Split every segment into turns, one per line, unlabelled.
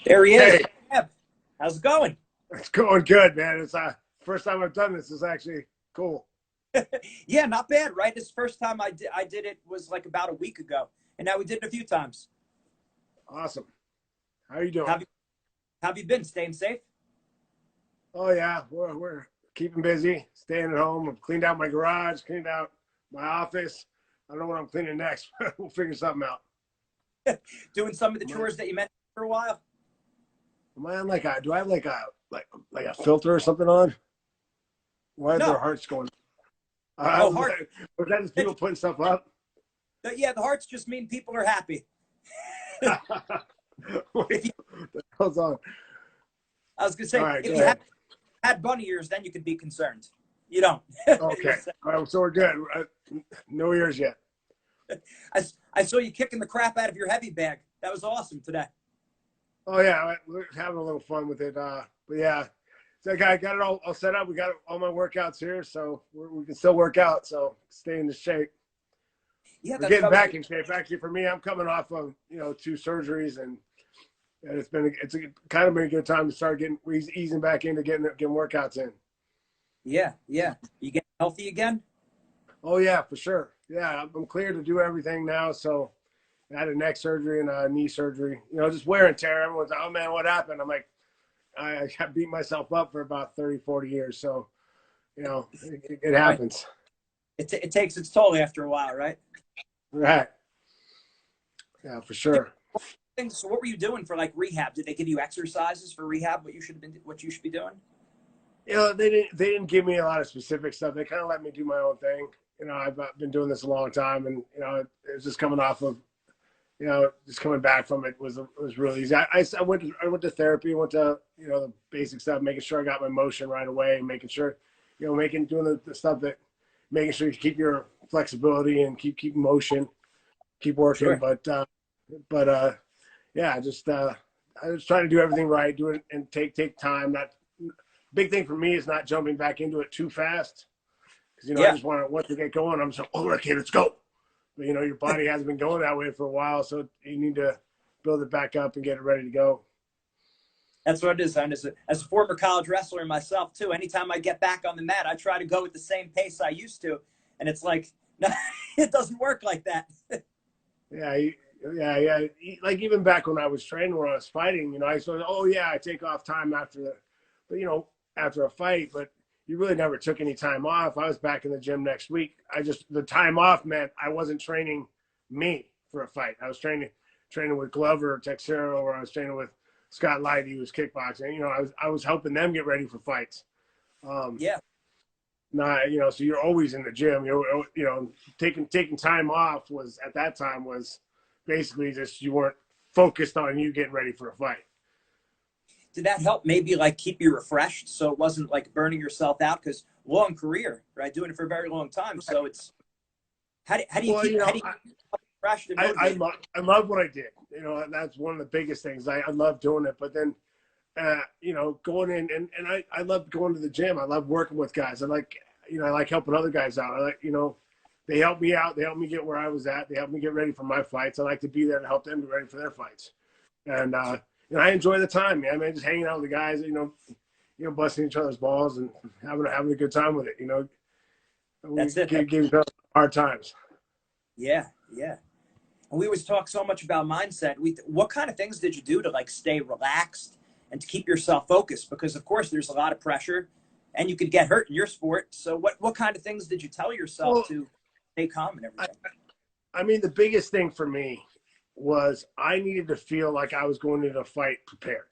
There he is.
Hey,
How's it going?
it's going good, man. It's first time I've done this. It's actually cool.
Yeah, not bad, right? This first time I did it was like about a week ago, and now we did it a few times.
Awesome. How are you doing?
Have you have you been staying safe?
Oh yeah, we're keeping busy, staying at home. I've cleaned out my garage, cleaned out my office. I don't know what I'm cleaning next, but we'll figure something out.
Doing some of the
Am I,
chores that you mentioned for a while?
am I on like a? Do I have like a filter or something on? Why are their
No.
hearts going?
Oh, heart.
Was that just people putting stuff up?
Yeah, the hearts just mean people are happy.
Wait,
If you,
the hell's on?
I was gonna
All
say,
right, go
if you
ahead.
had bunny ears, then you could be concerned. You don't.
Okay, all right, so we're good. No ears yet.
I saw you kicking the crap out of your heavy bag. That was awesome today.
Oh yeah, we're having a little fun with it. But yeah, so I got it all set up. We got all my workouts here, so we can still work out. So stay in the shape.
Yeah,
We're
that's what
getting
I was.
back in shape. Actually, for me, I'm coming off of 2 surgeries, and it's kind of been a good time to start easing back into getting workouts in.
Yeah, yeah. You get healthy again?
Oh yeah, for sure. Yeah, I'm clear to do everything now. So I had a neck surgery and a knee surgery. Just wear and tear. Everyone's like, "Oh man, what happened?" I'm like, I beat myself up for about 30, 40 years. So, it
Right.
happens.
It takes its toll after a while, right?
Right. Yeah, for sure.
So what were you doing for like rehab? Did they give you exercises for rehab? What you should be doing?
They didn't give me a lot of specific stuff. They kind of let me do my own thing. I've been doing this a long time, and it was just coming off of, just coming back from it was really easy. I went to therapy, went to the basic stuff, making sure I got my motion right away, and making sure, doing the stuff that, making sure you keep your flexibility and keep motion, keep working.
Sure.
But yeah, just I was trying to do everything right, do it and take time. Not big thing for me is not jumping back into it too fast, because I
Yeah,
just want to once we get going, I'm just like, oh, okay, let's go. But your body hasn't been going that way for a while, so you need to build it back up and get it ready to go.
that's what it is. And as a former college wrestler myself too, anytime I get back on the mat, I try to go at the same pace I used to, and it's like, no, it doesn't work like that.
Yeah, yeah. Like even back when I was training, when I was fighting, I said, oh yeah, I take off time after a fight, but you really never took any time off. I was back in the gym next week. The time off meant I wasn't training me for a fight. I was training with Glover, Texero, or I was training with Scott Light, who was kickboxing. I was helping them get ready for fights.
Yeah,
Not, so you're always in the gym. Taking time off was at that time was basically just you weren't focused on you getting ready for a fight.
did that help maybe like keep you refreshed so it wasn't like burning yourself out? Because long career, right? Doing it for a very long time. So it's how do you
Well,
keep refreshed and
I
motivated?
I love what I did. That's one of the biggest things. I love doing it. But then, going in and I love going to the gym. I love working with guys. I like helping other guys out. They help me out. They help me get where I was at. They help me get ready for my fights. I like to be there to help them get ready for their fights. And I enjoy the time, man. I mean, just hanging out with the guys, busting each other's balls and having a good time with it. We
That's it.
give each other hard times.
Yeah, yeah. And we always talk so much about mindset. What kind of things did you do to like stay relaxed and to keep yourself focused? Because of course there's a lot of pressure and you could get hurt in your sport. So what kind of things did you tell yourself
Well,
to stay calm and everything?
I mean, the biggest thing for me was I needed to feel like I was going into a fight prepared.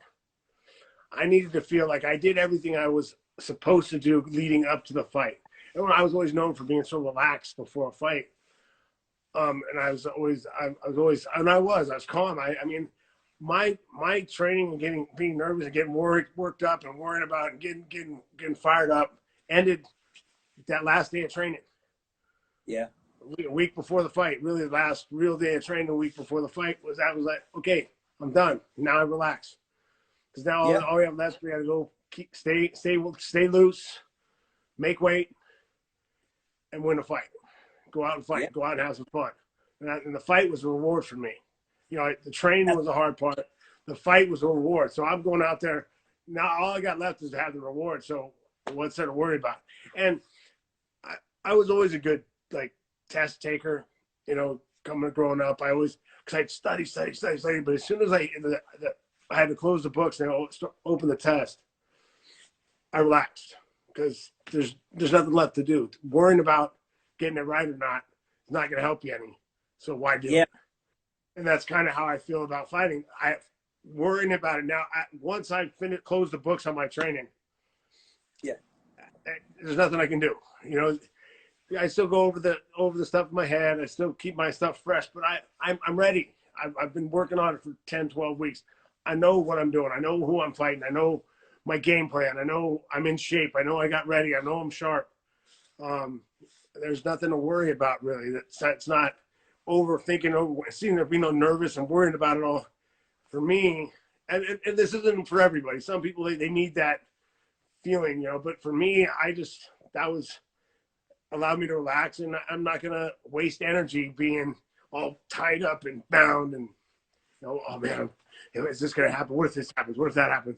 I needed to feel like I did everything I was supposed to do leading up to the fight. And I was always known for being so relaxed before a fight. And I was calm. I mean, my training and being nervous and getting worked up and worrying about and getting fired up ended that last day of training.
Yeah.
A week before the fight, really the last real day of training, a week before the fight was like, okay, I'm done. Now I relax. Because now
Yeah.
all we have left, we got to go stay loose, make weight, and win a fight. Go out and fight.
Yeah.
Go out and have some fun. And the fight was a reward for me. The training was the hard part. the fight was a reward. So I'm going out there now. All I got left is to have the reward. So what's there to worry about? And I was always a good like test taker, you know, growing up. I always, because I'd study. But as soon as I had to close the books and open the test, I relaxed because there's nothing left to do. Worrying about getting it right or not is not going to help you any. So why do it? And that's kind of how I feel about fighting. I worrying about it now. Once I close the books on my training, there's nothing I can do. You know, I still go over the stuff in my head. I still keep my stuff fresh, but I'm ready. I've been working on it for 10, 12 weeks. I know what I'm doing. I know who I'm fighting. I know my game plan. I know I'm in shape. I know I got ready. I know I'm sharp. There's nothing to worry about really. That's not overthinking, seeing there being nervous and worrying about it all. For me, and this isn't for everybody. Some people they need that feeling, you know. But for me, that was allowed me to relax, and I'm not gonna waste energy being all tied up and bound, and you know, oh man, is this gonna happen? What if this happens? What if that happens?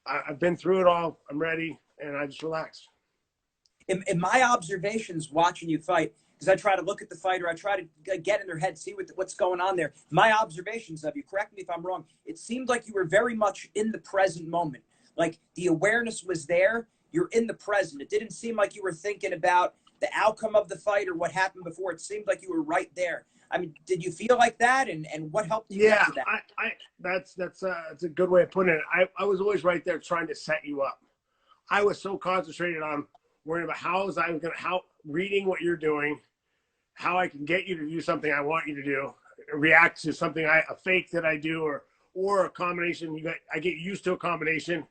I've been through it all. I'm ready, and I just relax.
In my observations watching you fight, because I try to look at the fighter, I try to get in their head, see what's going on there. My observations of you, correct me if I'm wrong, it seemed like you were very much in the present moment. Like the awareness was there, you're in the present. It didn't seem like you were thinking about the outcome of the fight or what happened before. It seemed like you were right there. I mean, did you feel like that? And what helped you get to that?
That's a good way of putting it. I was always right there trying to set you up. I was so concentrated on worrying about reading what you're doing, how I can get you to do something I want you to do, react to something a fake that I do, or a combination. I get used to a combination,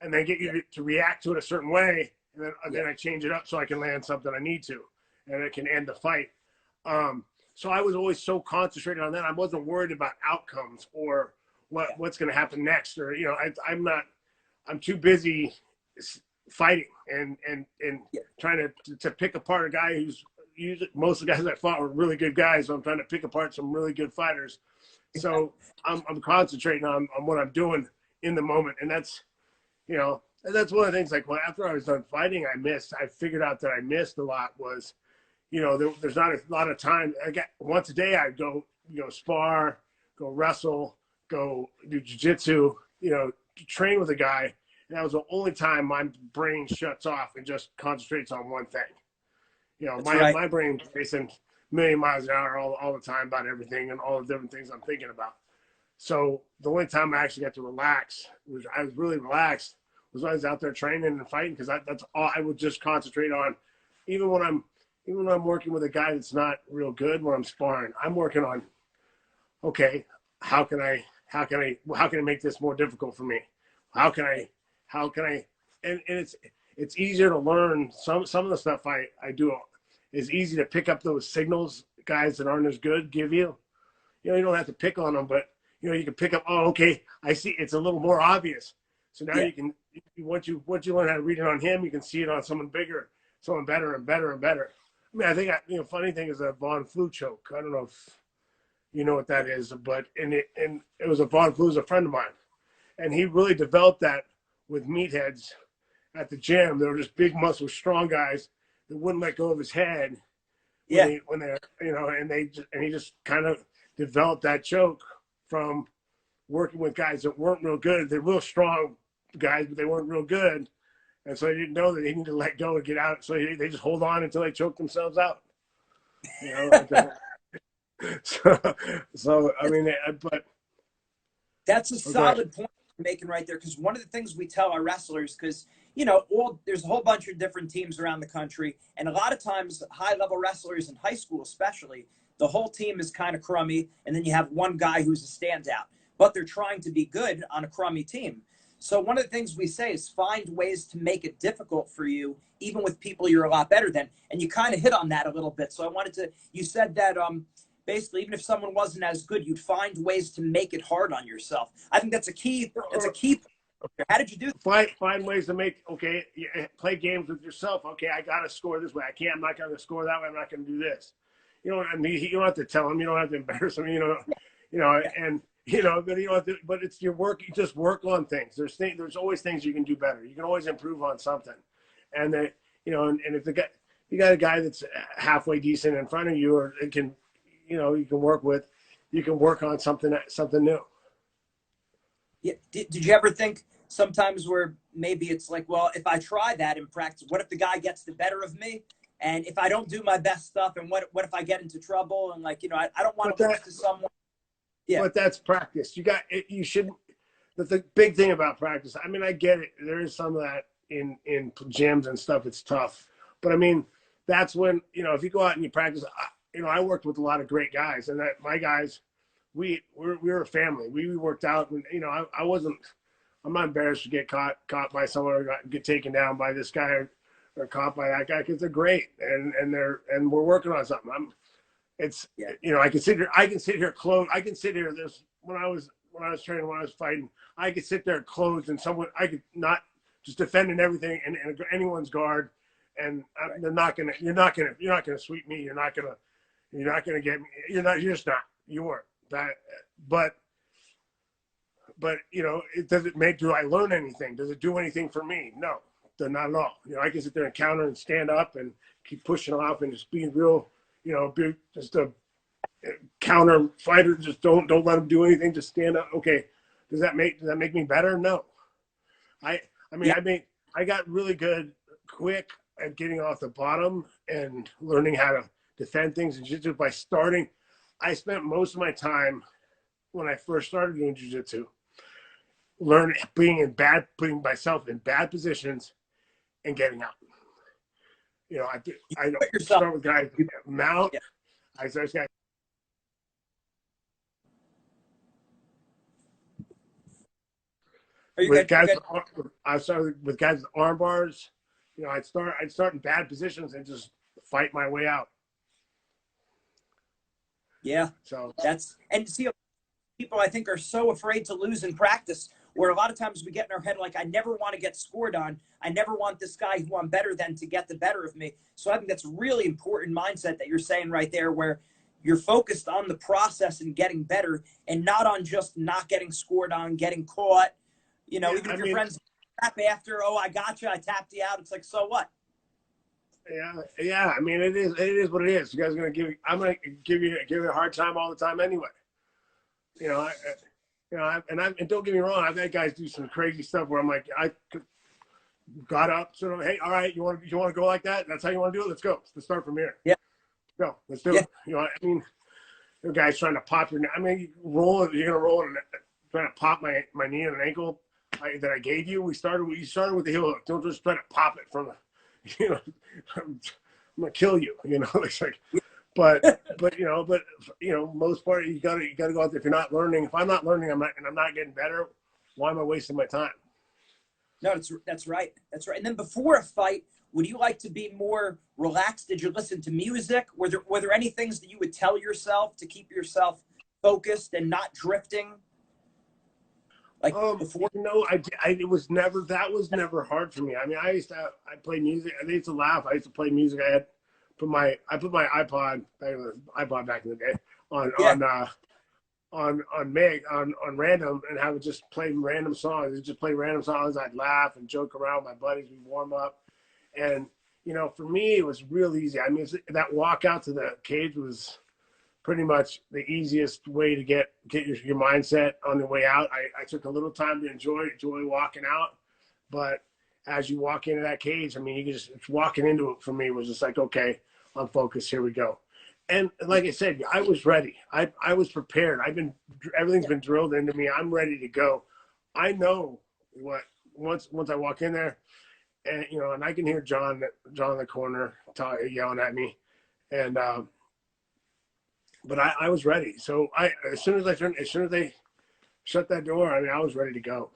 and then get you to react to it a certain way, and then I change it up so I can land something I need to, and it can end the fight. So I was always so concentrated on that. I wasn't worried about outcomes or what's going to happen next, or you know, I'm too busy fighting and trying to pick apart a guy who's usually, most of the guys I fought were really good guys. So I'm trying to pick apart some really good fighters. So I'm concentrating on what I'm doing in the moment, and that's, you know, and that's one of the things. Like, well, after I was done fighting, I figured out that I missed a lot was, you know, there's not a lot of time. I got once a day I'd go, you know, spar, go wrestle, go do jiu-jitsu, you know, train with a guy. And that was the only time my brain shuts off and just concentrates on one thing. You know, my brain racing a million miles an hour all the time about everything and all the different things I'm thinking about. So the only time I actually got to relax, I was really relaxed, was when I was out there training and fighting, because that's all I would just concentrate on. Even when I'm working with a guy that's not real good, when I'm sparring, I'm working on, okay, how can I make this more difficult for me? How can I, and it's easier to learn some of the stuff I do. It's easy to pick up those signals guys that aren't as good give you. You know, you don't have to pick on them, but you know, you can pick up, oh, okay, I see, it's a little more obvious. So now you can, once you learn how to read it on him, you can see it on someone bigger, someone better and better and better. I mean, I think, you know, funny thing is a Von Flu choke. I don't know if you know what that is, but it was a Von Flu, was a friend of mine, and he really developed that with meatheads at the gym. They were just big, muscle, strong guys that wouldn't let go of his head. When they're, you know, and he just kind of developed that choke from working with guys that weren't real good. They're real strong guys, but they weren't real good. And so they didn't know that they needed to let go and get out. So they just hold on until they choke themselves out. You know, so I mean, but
that's a solid point you're making right there. Because one of the things we tell our wrestlers, because you know, there's a whole bunch of different teams around the country, and a lot of times high-level wrestlers in high school, especially, the whole team is kind of crummy, and then you have one guy who's a standout, but they're trying to be good on a crummy team. So one of the things we say is find ways to make it difficult for you, even with people you're a lot better than. And you kind of hit on that a little bit. So I wanted to, you said that basically, even if someone wasn't as good, you'd find ways to make it hard on yourself. I think that's a key. That's a key. How did you do
that? Find ways to make, okay, play games with yourself. Okay, I got to score this way. I'm not going to score that way. I'm not going to do this. You know, I mean, you don't have to tell him. You don't have to embarrass him. You know, and you know, but you know, but it's your work. You just work on things. There's always things you can do better. You can always improve on something, and that, you know, and if you got a guy that's halfway decent in front of you, or it can, you know, you can work with, you can work on something new.
Yeah. Did you ever think sometimes where maybe it's like, well, if I try that in practice, what if the guy gets the better of me? And if I don't do my best stuff, and what if I get into trouble? And like, you know, I don't want to lose to someone. Yeah.
But that's practice. You got it. You shouldn't. That's the big thing about practice. I mean, I get it. There is some of that in gyms and stuff. It's tough, but I mean, that's when, you know, if you go out and you practice. You know, I worked with a lot of great guys, and that my guys, we were a family. We worked out, and you know, I wasn't. I'm not embarrassed to get caught by someone, or get taken down by this guy, or caught by that guy, because they're great, and we're working on something. You know, I can sit here closed. I can sit here. This when I was training, when I was fighting, I could sit there closed, and I could not just defending everything and anyone's guard, and you're not gonna sweep me. You're not gonna get me. You're just not. You weren't that. But you know, do I learn anything? Does it do anything for me? No, not at all. You know, I can sit there and counter and stand up and keep pushing off and just being real. You know, be just a counter fighter. Just don't let them do anything. Just stand up. Okay, does that make me better? No. I got really good quick at getting off the bottom and learning how to defend things in jiu-jitsu by starting. I spent most of my time when I first started doing jiu-jitsu putting myself in bad positions and getting out. You know, I don't start with guys mount. Yeah. I start guys. I started with guys with arm bars. You know, I'd start in bad positions and just fight my way out.
Yeah.
So
see, people I think are so afraid to lose in practice, where a lot of times we get in our head like, I never want to get scored on. I never want this guy who I'm better than to get the better of me. So I think that's a really important mindset that you're saying right there, where you're focused on the process and getting better, and not on just not getting scored on, getting caught. You know, even if your friends tap after, oh, I got you, I tapped you out. It's like, so what?
Yeah. I mean, it is what it is. You guys are I'm gonna give you a hard time all the time anyway. You know, and don't get me wrong, I've had guys do some crazy stuff where I'm like, I got up, so hey, all right, you want to go like that? That's how you want to do it? Let's go. Let's start from here.
Yeah.
Go. Let's do it. You know, I mean, the guy's trying to pop your. I mean, you're gonna roll and trying to pop my knee and an ankle that I gave you. You started with the heel hook. Don't just try to pop it from you know, I'm gonna kill you. You know, it's like. But most part you gotta go out there. If you're not learning, if I'm not learning, I'm not getting better. Why am I wasting my time?
No, that's right. That's right. And then before a fight, would you like to be more relaxed? Did you listen to music? Were there any things that you would tell yourself to keep yourself focused and not drifting? Like before?
No, it was never. That was never hard for me. I mean, I played music. I used to laugh. I used to play music. I put my iPod back in the day on random, and I would just play random songs. I'd laugh and joke around with my buddies. We'd warm up, and you know, for me, it was real easy. I mean, that walk out to the cage was pretty much the easiest way to get your mindset on the way out. I took a little time to enjoy walking out, but as you walk into that cage, I mean, you can just walking into it for me was just like, okay, I'm focused. Here we go. And like I said, I was ready. I was prepared. Everything's been drilled into me. I'm ready to go. I know what once I walk in there, and you know, and I can hear John in the corner yelling at me, and but I was ready. So as soon as they shut that door, I mean, I was ready to go.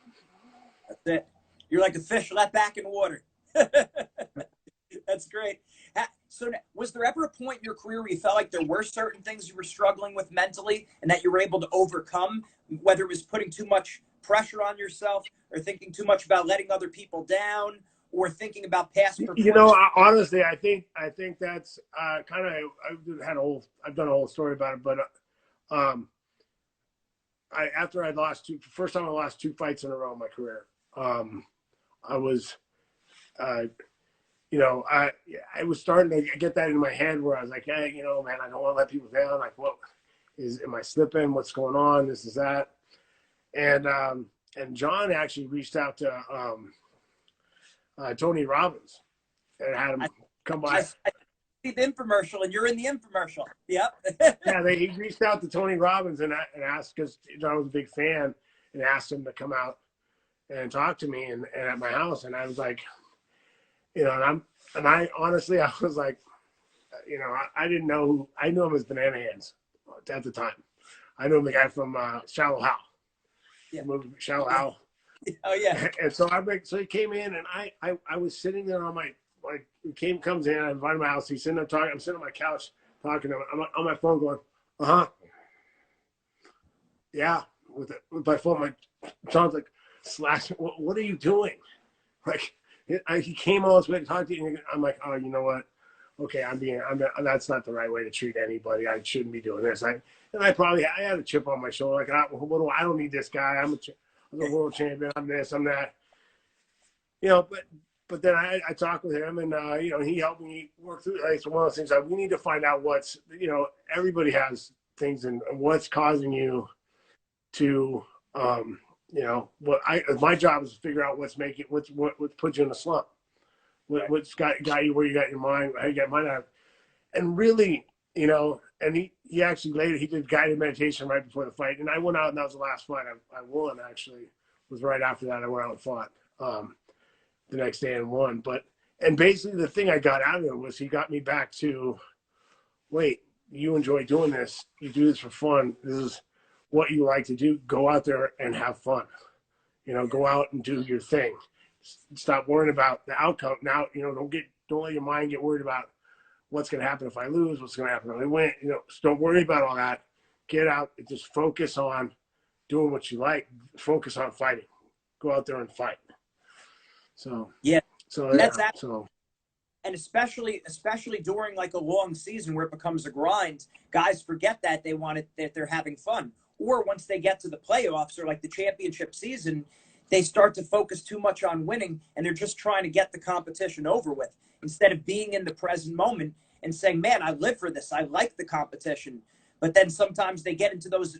That's it. You're like a fish let back in water. That's great. So was there ever a point in your career where you felt like there were certain things you were struggling with mentally and that you were able to overcome, whether it was putting too much pressure on yourself or thinking too much about letting other people down or thinking about past performance?
You know, honestly, I think that's kind of, I've done a whole story about it, but after I'd lost first time I lost 2 fights in a row in my career. I was, you know, I was starting to get that in my head where I was like, hey, you know, man, I don't want to let people down. Like, what am I slipping? What's going on? This is that. And John actually reached out to Tony Robbins and had him come by.
I see the infomercial, and you're in the infomercial. Yep.
Yeah, he reached out to Tony Robbins and asked, because John was a big fan, and asked him to come out and talk to me and at my house. And I was like, you know, and I honestly, I was like, you know, I didn't know I knew him as Banana Hands at the time. I knew him, the guy from Shallow Hal.
Yeah.
Shallow Hal.
Oh yeah.
And so so he came in, and I was sitting there on comes in, I invited him to my house. He's sitting there talking. I'm sitting on my couch talking to him. I'm on my phone going, yeah, with my phone. My John's like, Slash, what are you doing? Like, he came all this way to talk to you, and I'm like, oh, you know what? Okay, that's not the right way to treat anybody. I shouldn't be doing this. I had a chip on my shoulder. Like, I don't need this guy. I'm a world champion. I'm this. I'm that. You know, but then I talked with him, and you know, he helped me work through. Like, it's one of those things that we need to find out what's, you know, everybody has things, and what's causing you to, you know, my job is to figure out what puts you in a slump. What's got you where you got your mind, how you got your mind out. And really, you know, and he actually later, he did guided meditation right before the fight. And I went out, and that was the last fight I won, actually. It was right after that I went out and fought the next day and won. And basically the thing I got out of it was he got me back to, wait, you enjoy doing this. You do this for fun. This is what you like to do. Go out there and have fun. You know, go out and do your thing. Stop worrying about the outcome. Now, you know, don't let your mind get worried about what's going to happen if I lose, what's going to happen if I win. You know, so don't worry about all that. Get out and just focus on doing what you like. Focus on fighting. Go out there and fight. So
yeah.
So
that's
yeah. So,
and especially during like a long season where it becomes a grind, guys forget that that they're having fun. Or once they get to the playoffs or like the championship season, they start to focus too much on winning, and they're just trying to get the competition over with instead of being in the present moment and saying, man, I live for this. I like the competition. But then sometimes they get into those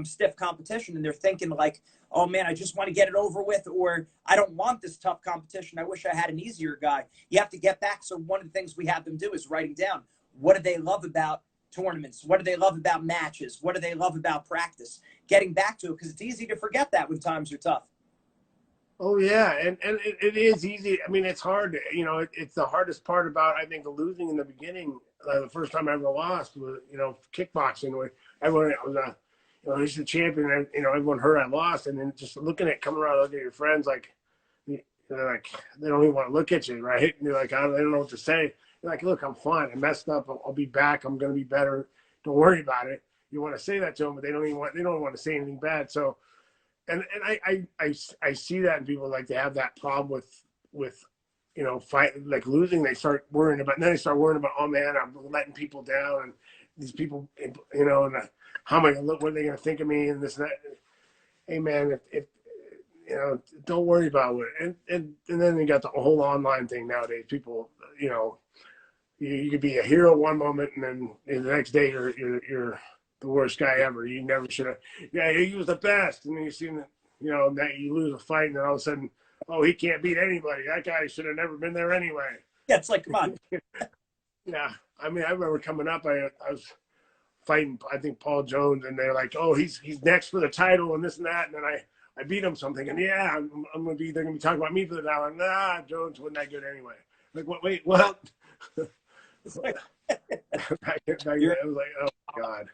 stiff competition, and they're thinking like, oh man, I just want to get it over with, or I don't want this tough competition. I wish I had an easier guy. You have to get back. So one of the things we have them do is writing down, what do they love about tournaments? What do they love about matches? What do they love about practice? Getting back to it, because it's easy to forget that when times are tough.
Oh yeah, and it is easy. I mean, it's hard. You know, it's the hardest part about, I think, the losing in the beginning. The first time I ever lost was, you know, kickboxing, where everyone was you know, he's the champion, and you know, everyone heard I lost, and then just looking at coming around, looking at your friends, like, they're like, they don't even want to look at you, right? And you're like, they don't know what to say. You're like, look, I'm fine. I messed up. I'll be back. I'm going to be better. Don't worry about it. You want to say that to them, but they don't want to say anything bad. So. And I see that in people, like, they have that problem with you know, fight, like losing. They start worrying about, and then they start worrying about, oh man, I'm letting people down, and these people, you know, and how am I gonna look? What are they gonna think of me? And this and that. Hey man, if you know, don't worry about it. And then you got the whole online thing nowadays. People, you know, you could be a hero one moment, and then the next day you're the worst guy ever. You never should have. Yeah, he was the best. And then you see, you know, that you lose a fight, and then all of a sudden, oh, he can't beat anybody. That guy should have never been there anyway.
Yeah, it's like, come on.
Yeah, I mean, I remember coming up, I was fighting, I think, Paul Jones, and they're like, oh, he's next for the title and this and that, and then I beat him something, and yeah, I'm gonna be, they're gonna be talking about me for the title. And, nah, Jones wasn't that good anyway. Like, what? Wait, what? back then, I was like, oh my God.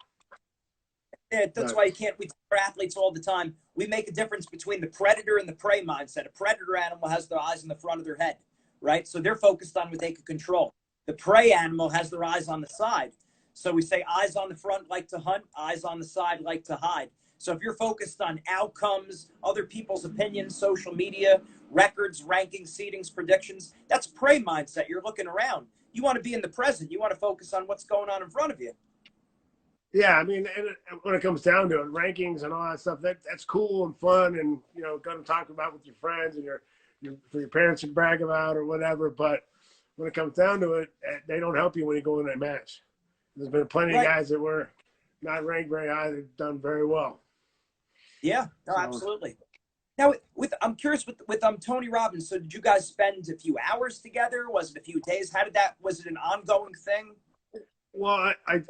Yeah, that's why we tell our athletes all the time, we make a difference between the predator and the prey mindset. A predator animal has their eyes in the front of their head, right? So they're focused on what they can control. The prey animal has their eyes on the side. So we say eyes on the front like to hunt, eyes on the side like to hide. So if you're focused on outcomes, other people's opinions, social media, records, rankings, seedings, predictions, that's prey mindset. You're looking around. You want to be in the present. You want to focus on what's going on in front of you.
Yeah, I mean, and when it comes down to it, rankings and all that stuff, that's cool and fun, and going to talk about with your friends and for your parents to brag about or whatever. But when it comes down to it, they don't help you when you go in that match. There's been plenty of
Right.
guys that were not ranked very high that done very well.
Yeah. No,
So
absolutely. Now, I'm curious with Tony Robbins. So, did you guys spend a few hours together? Was it a few days? How did that? Was it an ongoing thing?
well, I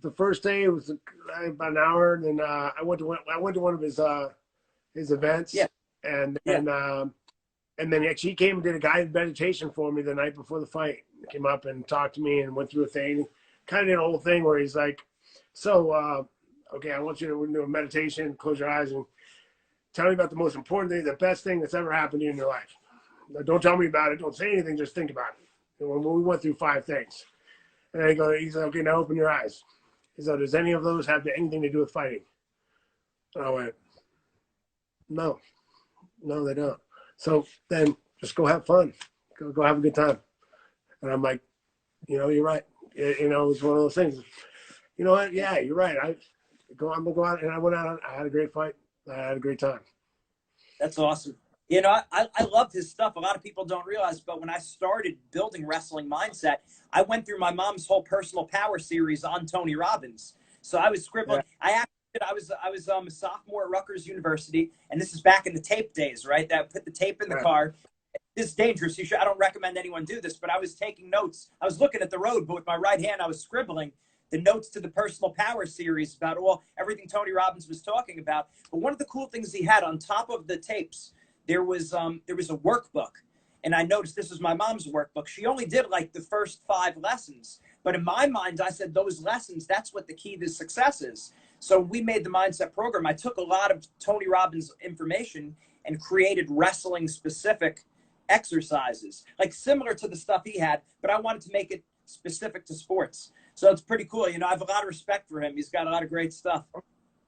the first day it was about an hour, and then I went to one of his events,
Yeah.
and
Yeah.
and then actually he came and did a guided meditation for me the night before the fight. He came up and talked to me and went through a thing, kind of did a whole thing where he's like, so okay, I want you to do a meditation, close your eyes, and tell me about the most important thing, the best thing that's ever happened to you in your life. Now, don't tell me about it. Don't say anything. Just think about it. And when we went through 5 things, and he said, okay, now open your eyes. He said, does any of those have anything to do with fighting? And I went, no, no, they don't. So then just go have fun. Go have a good time. And I'm like, you're right. It's one of those things. You know what? Yeah, you're right. I'm gonna go out, and I went out. I had a great fight. I had a great time.
That's awesome. I loved his stuff. A lot of people don't realize, but when I started building wrestling mindset, I went through my mom's whole personal power series on Tony Robbins. So I was scribbling.
Yeah.
I was a sophomore at Rutgers University, and this is back in the tape days, right? That put the tape in the
Right.
car. This is dangerous. I don't recommend anyone do this, but I was taking notes. I was looking at the road, but with my right hand, I was scribbling the notes to the personal power series about everything Tony Robbins was talking about. But one of the cool things he had on top of the tapes, there was a workbook. And I noticed this was my mom's workbook. She only did like the first 5 lessons. But in my mind, I said those lessons, that's what the key to success is. So we made the mindset program. I took a lot of Tony Robbins information and created wrestling specific exercises, like similar to the stuff he had, but I wanted to make it specific to sports. So it's pretty cool. I have a lot of respect for him. He's got a lot of great stuff.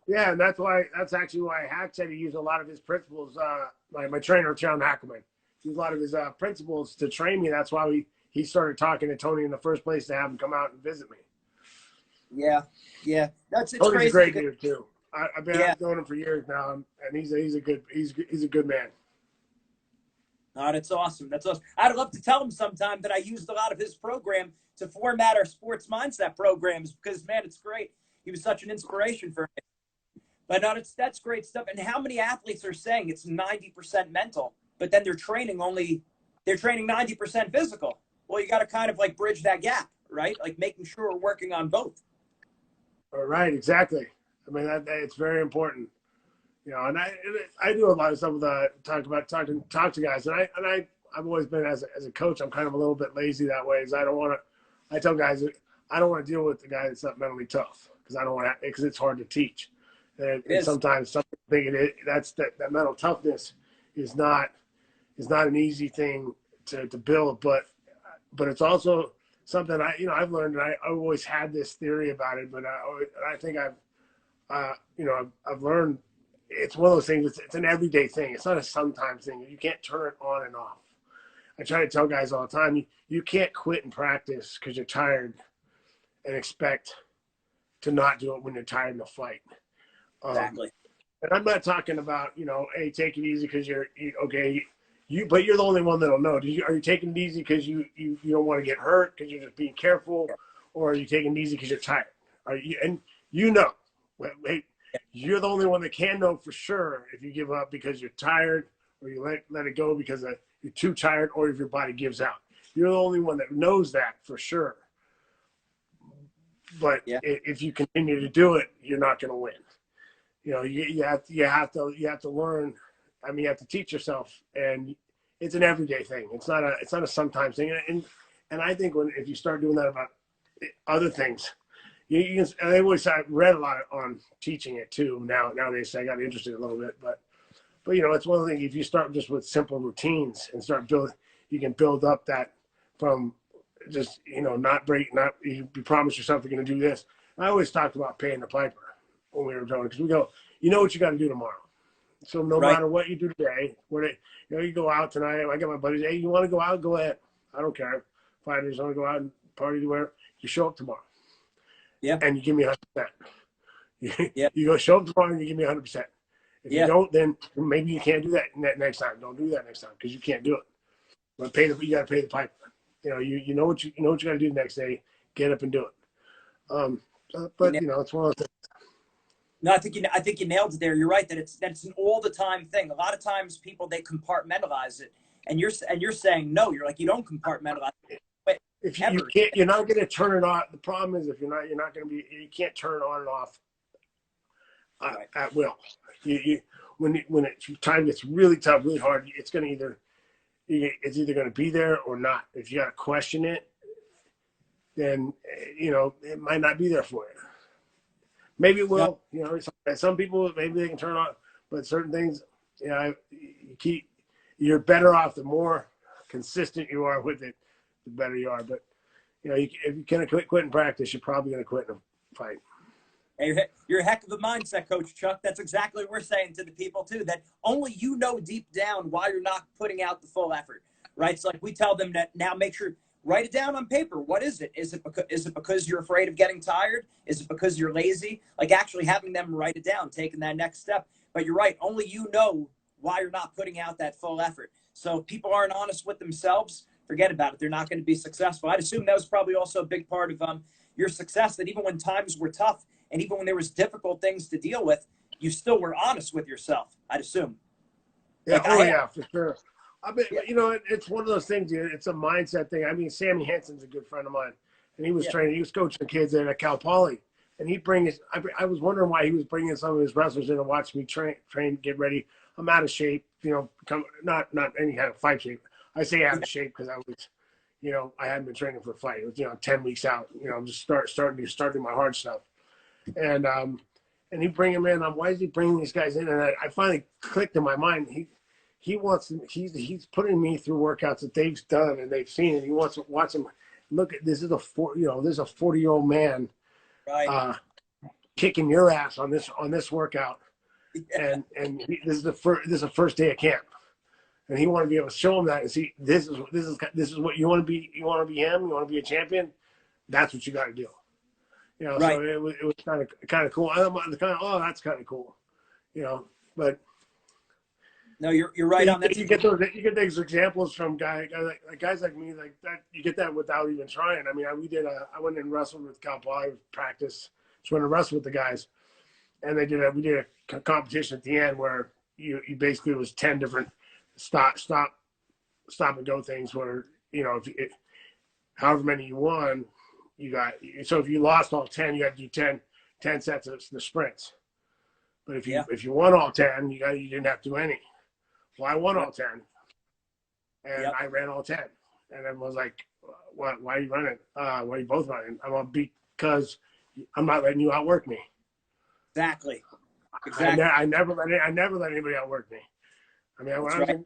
Yeah, and that's actually why Hack said he used a lot of his principles. My trainer, John Hackelman, used a lot of his principles to train me. That's why he started talking to Tony in the first place to have him come out and visit me.
Yeah, it's
Tony's
crazy.
a great dude too. I've known him for years now, and he's a good man.
Oh, that's awesome. That's awesome. I'd love to tell him sometime that I used a lot of his program to format our sports mindset programs because, man, it's great. He was such an inspiration for me. But no, that's great stuff. And how many athletes are saying it's 90% mental, but then they're training 90% physical? Well, you got to kind of like bridge that gap, right? Like making sure we're working on both.
All right, exactly. I mean, it's very important. And I do a lot of stuff with talk to guys, and I've always been as a coach, I'm kind of a little bit lazy that way. Is I tell guys I don't want to deal with the guy that's not mentally tough because I don't want to, because it's hard to teach, and sometimes some think that mental toughness is not an easy thing to build, but it's also something I've learned, and I always had this theory about it, but I think I've learned. It's one of those things. It's an everyday thing. It's not a sometimes thing. You can't turn it on and off. I try to tell guys all the time, you can't quit in practice because you're tired and expect to not do it when you're tired in a fight.
Exactly.
And I'm not talking about, hey, take it easy because but you're the only one that'll know. Are you taking it easy because you don't want to get hurt because you're just being careful, or are you taking it easy because you're tired? Hey, you're the only one that can know for sure if you give up because you're tired, or you let it go because you're too tired, or if your body gives out. You're the only one that knows that for sure. But if you continue to do it, you're not going to win. You have to learn. I mean, you have to teach yourself, and it's an everyday thing. It's not a sometimes thing. And I think if you start doing that about other things, you can. I read a lot on teaching it too. Nowadays, I got interested a little bit, but it's one thing. If you start just with simple routines and start building, you can build up that from just you promise yourself you're going to do this. I always talked about paying the piper when we were doing it, because we go, what you got to do tomorrow. So no matter what you do today, you go out tonight. I got my buddies. Hey, you want to go out? Go ahead. I don't care. Fighters want to go out and party, where you show up tomorrow.
Yeah.
and you give me 100%.
Yeah.
You go show up tomorrow and you give me 100%. If you
Yeah.
don't, then maybe you can't do that next time. Don't do that next time because you can't do it. But you got to pay the piper. You know what you got to do the next day. Get up and do it. But it's one of those things.
No, I think you nailed it there. You're right that it's an all the time thing. A lot of times people, they compartmentalize it, and you're saying no. You're like, you don't compartmentalize it.
If you can't, you're not going to turn it on. The problem is if you're not going to be. You can't turn it on and off at will. When time gets really tough, really hard, it's going to it's either going to be there or not. If you got to question it, then it might not be there for you. Maybe it will. Some people, maybe they can turn on, but certain things, you're better off the more consistent you are with it, the better you are. But if you can't quit in practice, you're probably going to quit in a fight.
Hey, you're a heck of a mindset coach, Chuck. That's exactly what we're saying to the people too, that only you know deep down why you're not putting out the full effort, right? It's like we tell them that now, make sure, write it down on paper. What is it? Is it because you're afraid of getting tired? Is it because you're lazy? Like actually having them write it down, taking that next step. But you're right. Only you know why you're not putting out that full effort. So if people aren't honest with themselves, forget about it. They're not going to be successful. I'd assume that was probably also a big part of your success, that even when times were tough and even when there was difficult things to deal with, you still were honest with yourself, I'd assume.
Yeah. Yeah, for sure. I mean, it's one of those things. It's a mindset thing. I mean, Sammy Hansen's a good friend of mine, and he was coaching kids at Cal Poly, and he'd bring his. I was wondering why he was bringing some of his wrestlers in to watch me train, get ready. I'm out of shape, not any kind of fight shape. I say out of shape because I was, I hadn't been training for a fight. It was 10 weeks out. I'm just starting my hard stuff, and he bring him in. Why is he bringing these guys in? And I finally clicked in my mind. He's putting me through workouts that they've done and they've seen, and he wants to watch them. Look at this is a 40-year-old man,
right,
kicking your ass on this workout, and this is the first day of camp, and he wanted to be able to show him that and see this is what you want to be. You want to be him. You want to be a champion. That's what you got to do. Right. So it was kind of cool. I'm kind of that's kind of cool, but.
No, you're right on that.
You get those examples from guys like me, like that. You get that without even trying. I mean, I went and wrestled with Cal Poly practice. Just went and wrestled with the guys, and we did a competition at the end where you basically, it was 10 different stop and go things where however many you won, you got. So if you lost all 10, you had to do 10 sets of the sprints. But if you won all 10, you didn't have to do any. Well, I won all 10, and I ran all 10. And everyone was like, "What? Why are you running? Why are you both running?" I'm like, because I'm not letting you outwork me.
Exactly.
I never let anybody outwork me. I mean,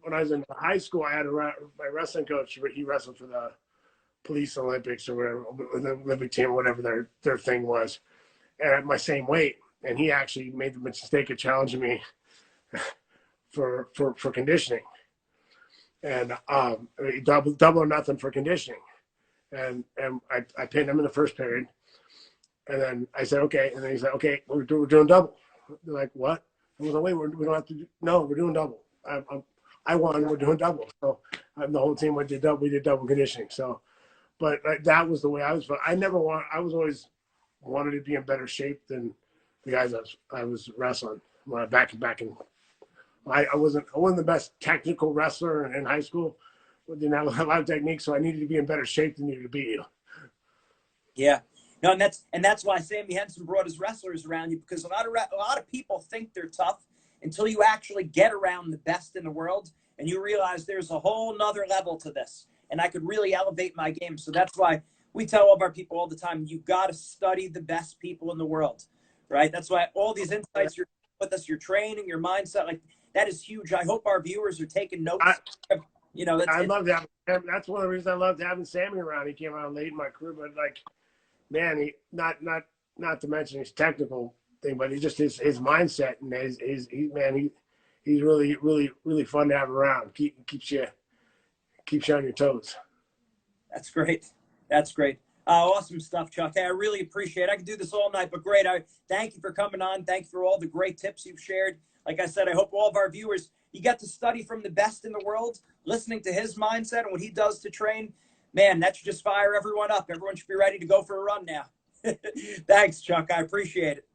when I was in high school, I had my wrestling coach. He wrestled for the police Olympics or whatever, the Olympic team, whatever their thing was, and at my same weight. And he actually made the mistake of challenging me for conditioning, and double or nothing for conditioning, and I pinned him in the first period, and then I said okay, and then he said okay, we're doing double. They're like, what? I was like, wait, we don't have to no, we're doing double. I won, we're doing double. So the whole team went to double. We did double conditioning. So, but that was the way I was. But I was always wanted to be in better shape than the guys I was wrestling when I back in. I wasn't the best technical wrestler in high school. But didn't have a lot of technique, so I needed to be in better shape than you to beat you.
Yeah, no, and that's why Sammy Henson brought his wrestlers around you, because a lot of people think they're tough until you actually get around the best in the world and you realize there's a whole nother level to this, and I could really elevate my game. So that's why we tell all of our people all the time, you got to study the best people in the world, right? That's why all these insights you're with us, your training, your mindset, like. That is huge. I hope our viewers are taking notes.
I love that. That's one of the reasons I loved having Sammy around. He came around late in my career, but man, he not to mention his technical thing, but he just his mindset and he's really fun to have around. Keeps you on your toes.
That's great. That's great. Awesome stuff, Chuck. Hey, I really appreciate it. I could do this all night, but great. I thank you for coming on. Thank you for all the great tips you've shared. Like I said, I hope all of our viewers, you get to study from the best in the world, listening to his mindset and what he does to train. Man, that should just fire everyone up. Everyone should be ready to go for a run now. Thanks, Chuck. I appreciate it.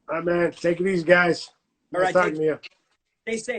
All right, man. Take it easy, guys.
All right,
Nice talking to you.
Stay safe.